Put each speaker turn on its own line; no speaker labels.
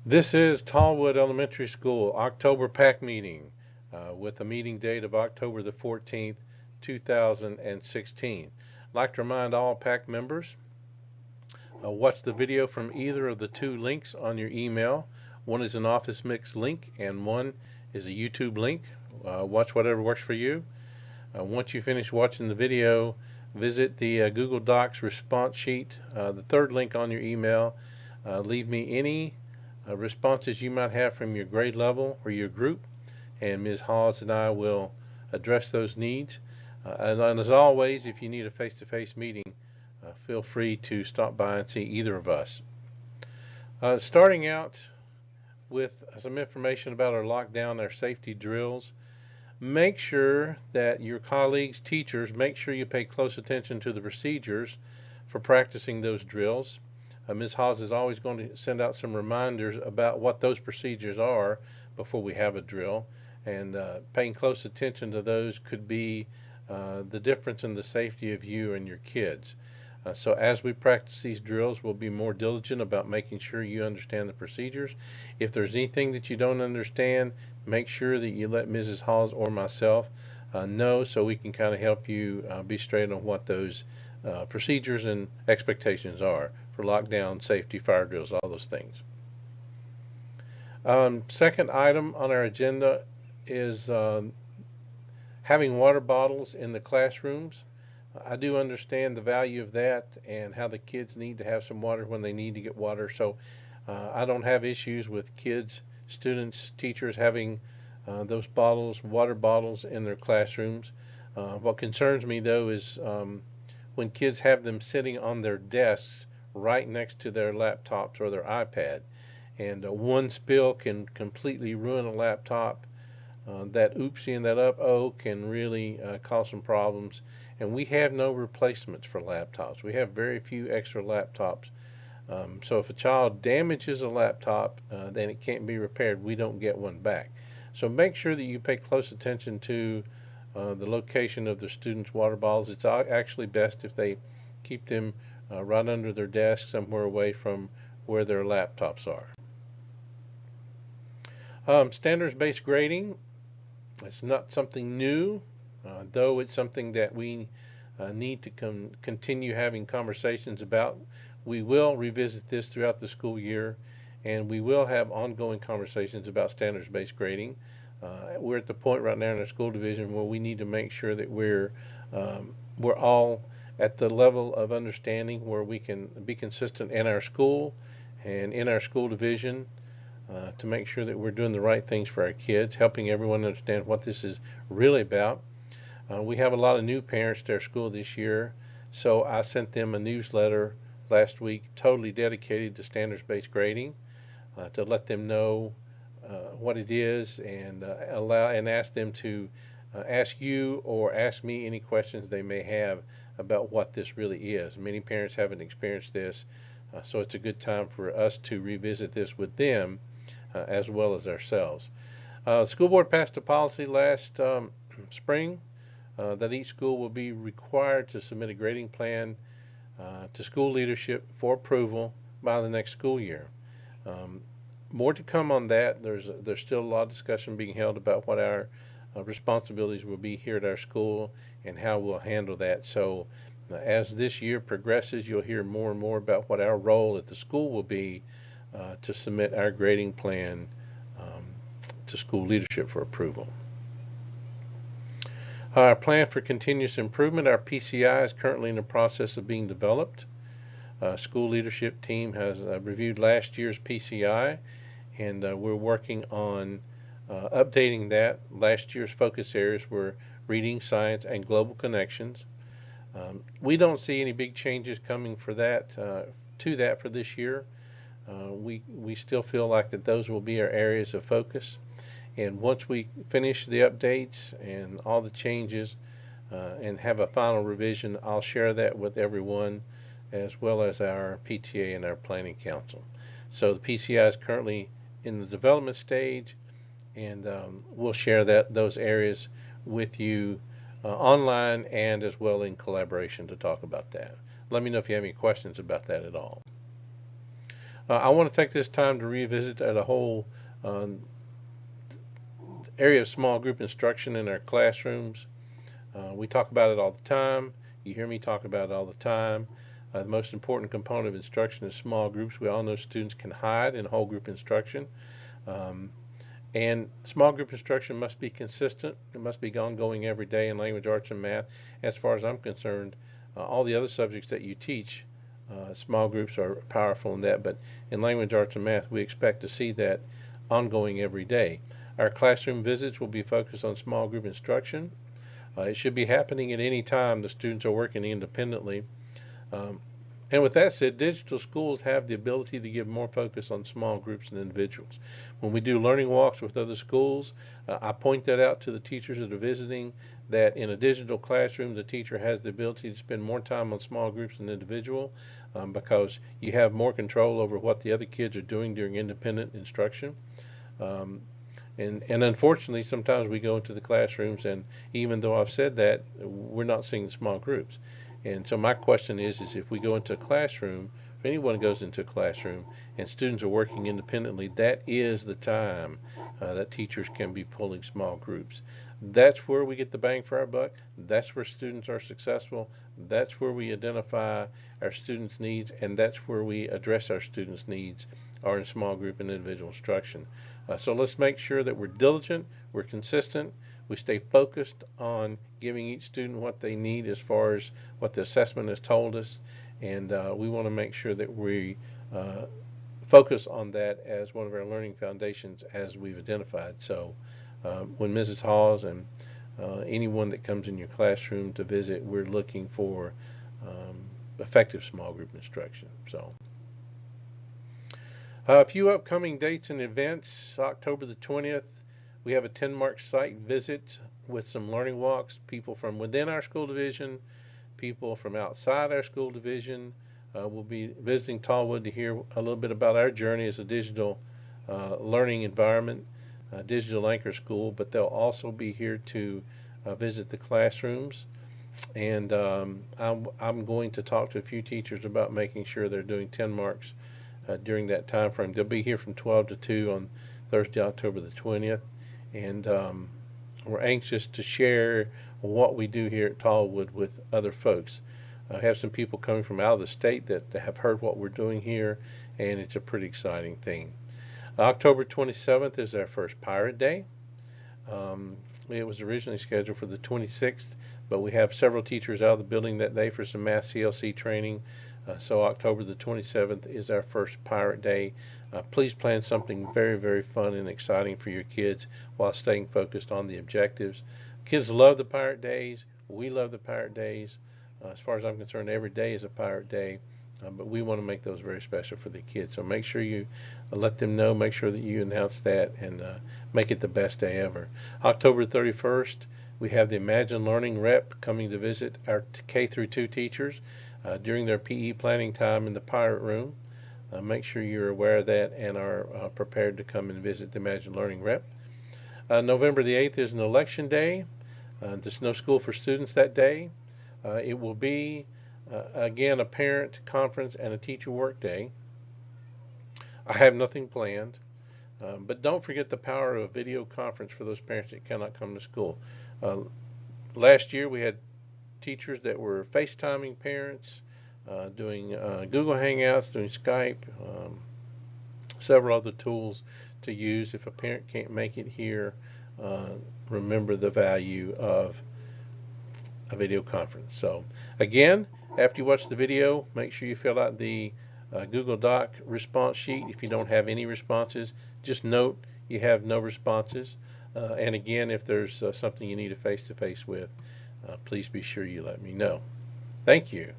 This is Tallwood Elementary School October PAC meeting with a meeting date of October the 14th, 2016. I'd like to remind all PAC members, watch the video from either of the two links on your email. One is an Office Mix link and one is a YouTube link. Watch whatever works for you. Once you finish watching the video, visit the Google Docs response sheet, the third link on your email. Leave me any responses you might have from your grade level or your group, and Ms. Hawes and I will address those needs. And as always, if you need a face-to-face meeting, feel free to stop by and see either of us. Starting out with some information about our lockdown, our safety drills. Make sure that your colleagues, teachers, make sure you pay close attention to the procedures for practicing those drills. Ms. Hawes is always going to send out some reminders about what those procedures are before we have a drill, and paying close attention to those could be the difference in the safety of you and your kids. So as we practice these drills, we'll be more diligent about making sure you understand the procedures. If there's anything that you don't understand, make sure that you let Mrs. Hawes or myself know, so we can kind of help you be straight on what those procedures and expectations are for lockdown, safety, fire drills, all those things. Second item on our agenda is having water bottles in the classrooms. I do understand the value of that and how the kids need to have some water when they need to get water. So I don't have issues with kids, students, teachers having those bottles, water bottles in their classrooms. What concerns me though is when kids have them sitting on their desks right next to their laptops or their iPad. And one spill can completely ruin a laptop. That oopsie that up-o can really cause some problems. And we have no replacements for laptops. We have very few extra laptops. So if a child damages a laptop, then it can't be repaired. We don't get one back. So make sure that you pay close attention to the location of the students' water bottles. It's actually best if they keep them right under their desk, somewhere away from where their laptops are. Standards-based grading. It's not something new, though it's something that we need to continue having conversations about. We will revisit this throughout the school year, and we will have ongoing conversations about standards-based grading. We're at the point right now in our school division where we need to make sure that we're all at the level of understanding where we can be consistent in our school and in our school division, to make sure that we're doing the right things for our kids, helping everyone understand what this is really about. We have a lot of new parents to our school this year, so I sent them a newsletter last week totally dedicated to standards-based grading, to let them know what it is, and ask them to ask you or ask me any questions they may have about what this really is. Many parents haven't experienced this, so it's a good time for us to revisit this with them as well as ourselves. The school board passed a policy last spring that each school will be required to submit a grading plan to school leadership for approval by the next school year. More to come on that. There's still a lot of discussion being held about what our responsibilities will be here at our school and how we'll handle that. So as this year progresses, you'll hear more and more about what our role at the school will be to submit our grading plan to school leadership for approval. Our plan for continuous improvement, our PCI, is currently in the process of being developed. School leadership team has reviewed last year's PCI, and we're working on updating that. Last year's focus areas were reading, science, and global connections. We don't see any big changes coming for that for this year. We still feel like that those will be our areas of focus. And once we finish the updates and all the changes and have a final revision, I'll share that with everyone, as well as our PTA and our planning council. So the PCI is currently in the development stage, and we'll share those areas with you online and as well in collaboration to talk about that. Let me know if you have any questions about that at all. I want to take this time to revisit the whole um, area of small group instruction in our classrooms. We talk about it all the time. You hear me talk about it all the time. The most important component of instruction is small groups. We all know students can hide in whole group instruction. Um, and small group instruction must be consistent. It must be ongoing every day in language, arts, and math. As far as I'm concerned, all the other subjects that you teach, small groups are powerful in that. But in language, arts, and math, we expect to see that ongoing every day. Our classroom visits will be focused on small group instruction. It should be happening at any time the students are working independently. Um, and with that said, digital schools have the ability to give more focus on small groups and individuals. When we do learning walks with other schools, I point that out to the teachers that are visiting, that in a digital classroom, the teacher has the ability to spend more time on small groups and individual, because you have more control over what the other kids are doing during independent instruction. Um, and unfortunately, sometimes we go into the classrooms, and even though I've said that, we're not seeing the small groups. And so my question is if we go into a classroom, if anyone goes into a classroom and students are working independently, that is the time that teachers can be pulling small groups. That's where we get the bang for our buck. That's where students are successful. That's where we identify our students' needs, and that's where we address our students' needs, are in small group and individual instruction. So let's make sure that we're diligent, we're consistent, we stay focused on giving each student what they need as far as what the assessment has told us, and we want to make sure that we focus on that as one of our learning foundations as we've identified. So when Mrs. Hawes and anyone that comes in your classroom to visit, we're looking for effective small group instruction. So a few upcoming dates and events. October the 20th, we have a 10-mark site visit with some learning walks, people from within our school division, people from outside our school division. We'll be visiting Tallwood to hear a little bit about our journey as a digital learning environment, digital anchor school, but they'll also be here to visit the classrooms. And I'm going to talk to a few teachers about making sure they're doing 10 marks during that time frame. They'll be here from 12 to 2 on Thursday, October the 20th, and we're anxious to share what we do here at Tallwood with other folks. I have some people coming from out of the state that have heard what we're doing here, and it's a pretty exciting thing. October 27th is our first Pirate Day. It was originally scheduled for the 26th, but we have several teachers out of the building that day for some math CLC training. So October the 27th is our first Pirate Day. Please plan something very, very fun and exciting for your kids while staying focused on the objectives. Kids love the Pirate Days. We love the Pirate Days. As far as I'm concerned, every day is a Pirate Day. But we want to make those very special for the kids. So make sure you let them know, make sure that you announce that, and make it the best day ever. October 31st, we have the Imagine Learning rep coming to visit our K through 2 teachers during their PE planning time in the Pirate Room. Make sure you're aware of that and are prepared to come and visit the Imagine Learning rep. November the 8th is an election day. There's no school for students that day. It will be again, a parent conference and a teacher work day. I have nothing planned, but don't forget the power of a video conference for those parents that cannot come to school. Last year we had teachers that were FaceTiming parents, doing Google Hangouts, doing Skype, several other tools to use. If a parent can't make it here, remember the value of a video conference. So again, after you watch the video, make sure you fill out the Google Doc response sheet. If you don't have any responses, just note you have no responses. And again, if there's something you need a face-to-face with, please be sure you let me know. Thank you.